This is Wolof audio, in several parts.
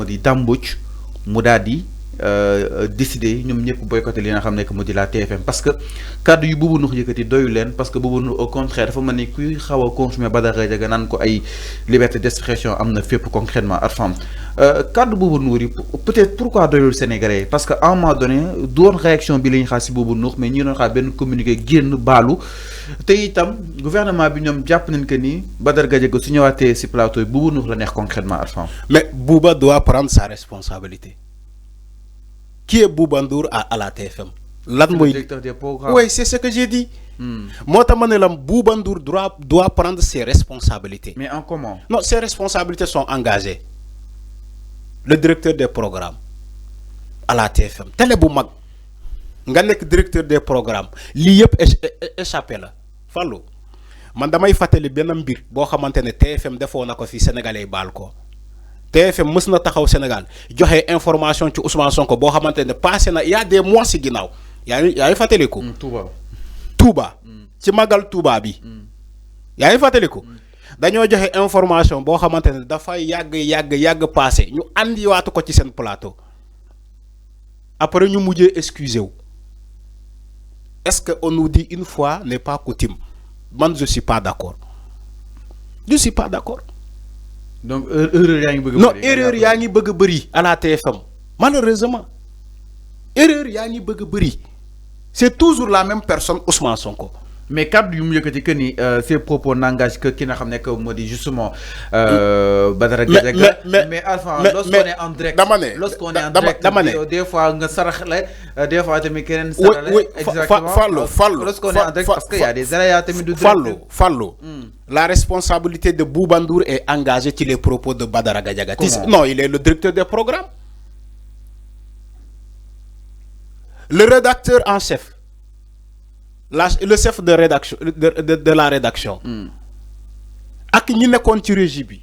moo di Dame Mbodj mu daal di décider ñoom ñëpp boycotter li nga xam ne que moo di la TFM parce que kàddu yu Bouba Ndour yëkkati doyu leen parce que Bouba Ndour au contraire dafa mel ni kuy xaw a consommer Badara Gadiaga naan ko ay liberté d'expression am na fépp concrètement Arfam kàddu Bouba Ndour yi peut-être pourquoi doyul Sénégalais parce que à un moment donné doon réaction bi la ñu xaar si Bouba Ndour mais ñi doon xaar benn communiqué génn baalu te itam gouvernement bi ñoom jàpp nañ que ni Badara Gadiaga su ñëwaatee si plateau yi Bouba Ndour la neex concrètement Arfam. Mais Bouba doit prendre sa responsabilité. Qui est Bouba Ndour à la TFM? Le directeur des programmes. Oui, c'est ce que j'ai dit. Moi, Bouba Ndour doit prendre ses responsabilités. Mais en comment? Non, ses responsabilités sont engagées. Le directeur des programmes à la TFM. Tel est Boumak. Nga nek directeur des programmes. Li yep échappé la. Fallo. Man damay fatali benn mbir bo xamantene TFM defo nako fi sénégalais bal ko. TFM mës na taxaw Sénégal joxe information ci Ousmane Sonko boo xamante ne passé na il y a des mois ci ginnaaw yaa ngi fàttaliku. Touba. ci magal Touba bi. yaa ngi fàttaliku. dañoo joxe information boo xamante ne dafay yàgg passé ñu andiwaatu ko ci seen plateau après ñu mujjee excusé wu. Est-ce que on nous dit une fois n'est pas coutume? Man je suis pas d'accord. Je suis pas d'accord. Donc erreur yaa ngi bëgg non erreur yaa ngi bëgg bëri à la TFM malheureusement erreur yaa ngi bëgg bëri c'est toujours la même personne Ousmane Sonko. Mais cadre yu mu yëkkati que ni ces propos n'engagent que ki nga xam ne que moo di justement Badara Gadiaga mais Alpha lorsqu'on est en direct lorsqu'on est en direct des fois nga sarax la des fois tamit keneen sarax la exactement fallo lorsqu'on est en direct parce que y a des aléas tamit du fallo la responsabilité de Bouba Ndour est engagée sur les propos de Badara Gadiaga. Non, il est le directeur des programmes, le rédacteur en chef, le chef de rédaction de la rédaction. Ak ñi nekkoon ci régie bi.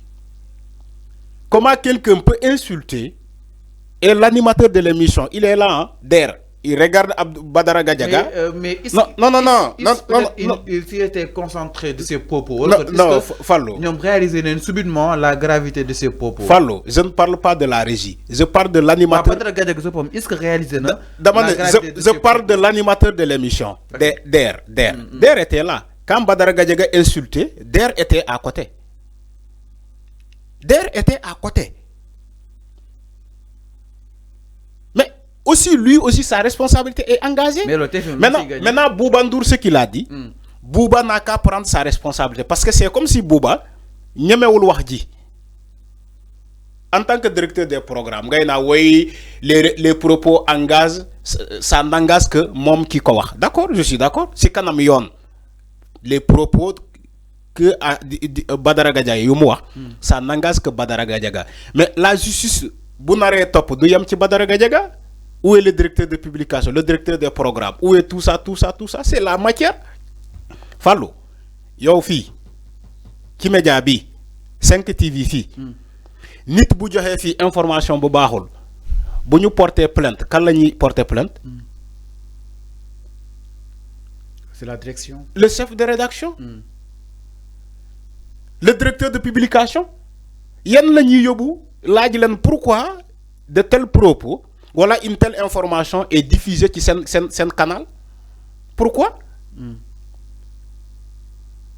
Comment quelqu'un peut insulter et l'animateur de l'émission, il est là, hein, Der. Il regarde Badara Gadiaga. Mais non. Il était concentré de ses propos. Non, Fallo. Nous avons réalisé subitement la gravité de ses propos. Fallo, je ne parle pas de la régie. Je parle de l'animateur. Badara Gadiaga, est-ce que réalisé je parle de l'animateur de l'émission. Der. Der était là. Quand Badara Gadiaga insultait, Der était à côté. Der était à côté. Aussi, lui aussi, sa responsabilité est engagée. Mais maintenant, Bouba Ndour, ce qu'il a dit, Bouba n'a qu'à prendre sa responsabilité. Parce que c'est comme si Bouba, en tant que directeur des programmes, les propos engagent, ça n'engage que Mom qui kowa. D'accord, je suis d'accord. C'est quand même les propos que Badara Gadiaga, ça n'engage que Badara Gadiaga. Mais la justice, vous n'arrêtez pas de yam Badara Gadiaga. Où est le directeur de publication, le directeur des programmes? Où est tout ça? C'est la matière. Fallo. Yo fi. Ki média bi. 5 TV fi. Nit bu joxe fi information bu baaxul. Bu ñu porter plainte, kan lañuy porter plainte? C'est la direction. Le chef de rédaction. Le directeur de publication. Yan lañuy yobbu laaj leen pourquoi de tels propos voilà une telle information est diffusée sur ce canal. Pourquoi?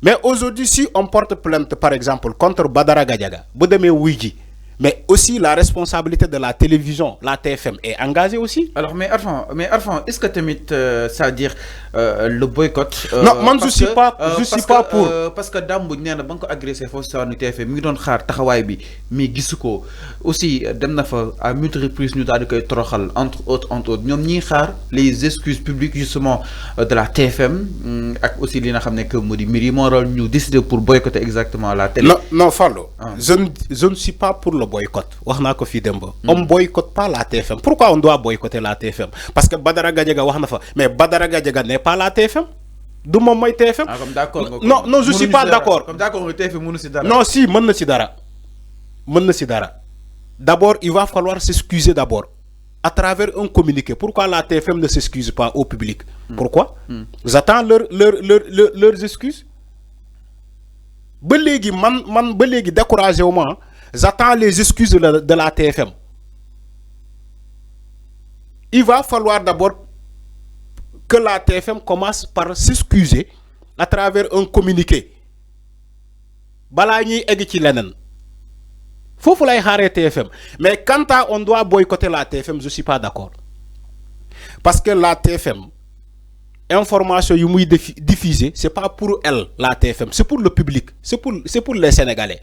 Mais aujourd'hui, si on porte plainte, par exemple, contre Badara Gadiaga, mais aussi la responsabilité de la télévision, la TFM, est engagée aussi. Alors, mais Arfan, est-ce que tu as ça à dire le boycott? Non, moi je ne suis pas pour. Parce que Dame Mbodj nee na ba nga ko agressé foofu sa TFM mi ngi doon xaar taxawaay bi mais gisu ko aussi dem na fa à multiples reprises ñu daal di koy toroxal entre autres ñoom ñiy xaar les excuses publiques justement de la TFM ak aussi li nga xam ne que moo di mbir yi moo waral ñu décider pour boycotter exactement la télé. Non, Fallo. Je ne suis pas pour le boycott. On ne boycotte pas la TFM. Pourquoi on doit boycotter la TFM? Parce que Badara Gadiaga wax na fa mais Badara Gadiaga n'est pas la TFM. Du mom moy TFM. Ah, comme d'accord. Non, je suis pas d'accord. Comme d'accord, TFM mënu ci dara. Non, si, mën na ci dara. Mën na ci dara. D'abord, il va falloir s'excuser d'abord à travers un communiqué. Pourquoi la TFM ne s'excuse pas au public? Pourquoi? J'attends leurs excuses. Ba légui man ba légui découragé wu ma. J'attends les excuses de la TFM. il va falloir d'abord que la TFM commence par s'excuser à travers un communiqué. Bala ñuy egg ci leneen foofu lay xaaree TFM mais quant à on doit boycotter la TFM je suis pas d'accord parce que la TFM information yu muy diffuser c'est pas pour elle la TFM c'est pour le public c'est pour les Sénégalais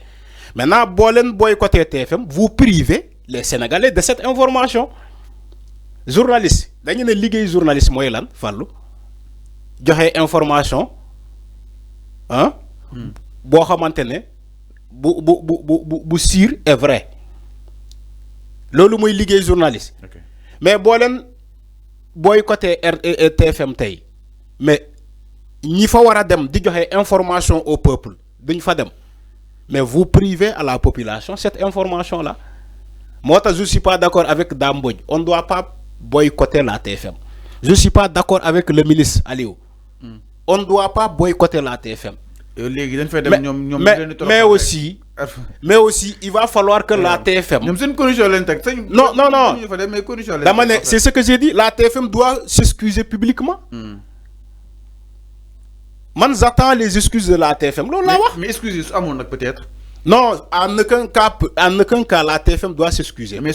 maintenant boo leen boycotter TFM vous privez les Sénégalais de cette information journaliste dañu ne liggéey journaliste mooy lan Fallou joxe information ah boo xamante ne bu sûr et vrai loolu mooy liggéey journaliste mais boo leen boycotter TFM tey mais ñi fa war a dem di joxe information au peuple duñ fa dem mais vous privez à la population cette information là moo tax je suis pas d'accord avec Dame Mbodj on doit pas boycotter la TFM je suis pas d'accord avec le ministre Aliou on doit pas boycotter la TFM mais aussi il va falloir que la TFM non c'est ce que j'ai dit la TFM doit s'excuser publiquement man j'attends les excuses de la TFM mais excuses peut-être non en aucun cas la TFM doit s'excuser mais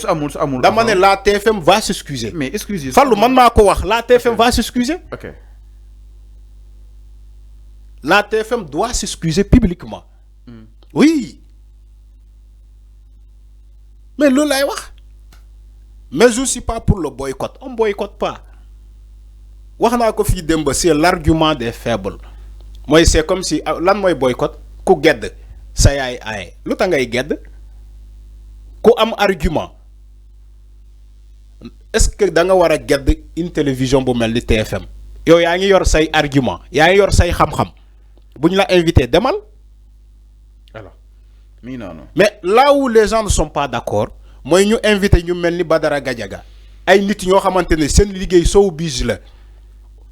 la TFM va s'excuser mais excuses Fallou man maa ko wax la TFM va s'excuser la TFM doit s'excuser publiquement oui mais loolu lay wax mais je suis pas pour le boycott on boycotte pas wax naa ko fii démb c'est l'argument des faibles mooy c'est comme si lan mooy boycott ku gedd sa yaay aaye lu tax ngay gedd ku am argument est-ce que da nga war a gedd une télévision bu mel ni TFM yow yaa ngi yor say argument yaa ngi yor say xam-xam bu ñu la invité demal alors non. Mais là où les gens ne sont pas d'accord mooy ñu invité ñu mel ni Badara Gadiaga ay nit ñoo xamante ne seen liggéey showbiz la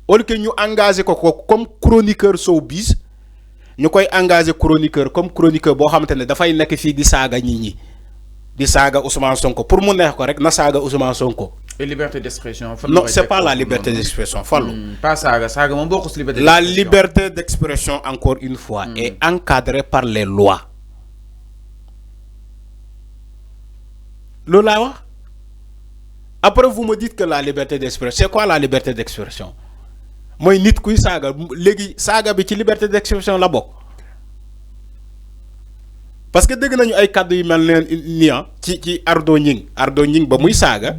au lieu que ñu engagé ko comme chroniqueur showbiz ñu koy engagé chroniqueur comme chroniqueur boo xamante ne dafay nekk fii di saaga ñi di saaga Ousmane Sonko pour mu neex ko rek na saaga Ousmane Sonko. Et liberté d'expression. Non, c'est pas la liberté d'expression. Pas ça, liberté la liberté d'expression, encore une fois, est encadrée par les lois. Lola, après vous me dites que la liberté d'expression, c'est quoi la liberté d'expression? Moi, nit kuy saga, légui saga bi ci liberté d'expression la bok. Parce que dégg nañu ay cadre yu mel ni ci Ardo Ñing ba muy saga.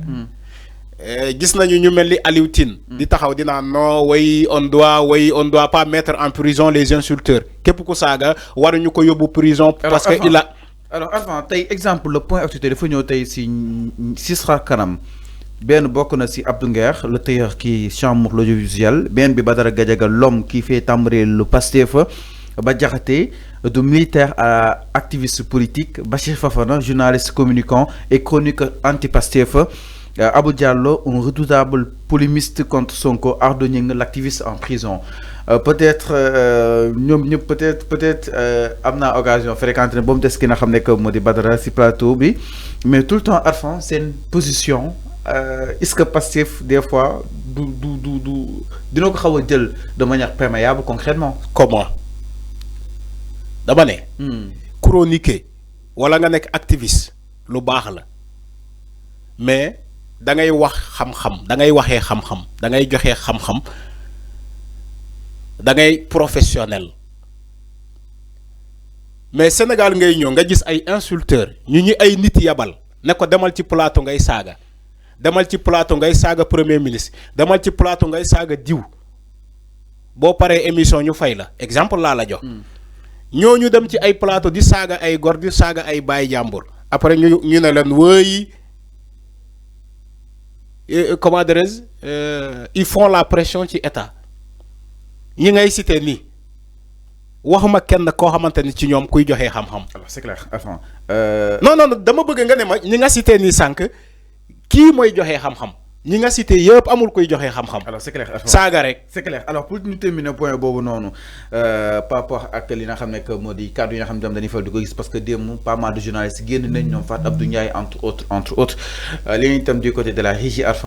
Gis nañu ñu melni Aliou Tine di taxaw dina non on doit pas mettre en prison les insulteurs képp ku saga waruñu ko yóbbu prison parce que il a alors avant tay exemple le point actualité dafa ñëw tay si Sisra Kanam ben bokk na si Abdou Nguer le tailleur qui chambre l'audiovisuel ben bi Badara Gadiaga l'homme qui fait tambrer le Pastef ba Diakhaté de militaire à activiste politique Bachir Fafana journaliste communicant et chroniqueur anti-Pastef Abou Diallo, un redoutable polémiste contre Sonko, Ardo Ñing, l'activiste en prison. Peut-être, amna occasion fréquente ne bom des ki nga xamné que modi Badara ci plateau bi, mais tout le temps Arfan c'est une position est-ce que Pastef des fois dina ko xawa jël de manière perméable concrètement comment dama né chroniquer wala nga nek activiste lu bax la mais da ngay wax xam-xam da ngay waxee xam-xam da ngay joxe xam-xam da ngay professionnel mais Sénégal ngay ñëw nga gis ay insulteurs ñu ay nit yabal ne ko demal ci plateau ngay saaga demal ci plateau ngay saaga premier ministre demal ci plateau ngay saaga diw boo paree émission ñu fay la exemple laa la jox ñooñu dem ci ay plateau di saaga ay gor di saaga ay baay jàmbur après ñu ne leen wëy comment dirais-je ils font la pression ci état ñi ngay cité nii waxuma kenn koo xamante ni ci ñoom kuy joxe xam-xam. alors c'est clair enfin. non dama bëgg nga ne ma ñi nga cité nii sànq kii mooy joxe xam-xam ñi nga cité yëpp amul kuy joxe xam-xam. alors c'est clair saaga rek. c'est clair alors pour ñu terminer point boobu noonu par rapport ak li nga xam ne que moo di kàddu yi nga xam ne dañuy faral di ko gis parce que démb pas mal de journalistes génn nañ ñoom Fatou Abdou Ndiaye entre autres li ñu itam du côté de la régie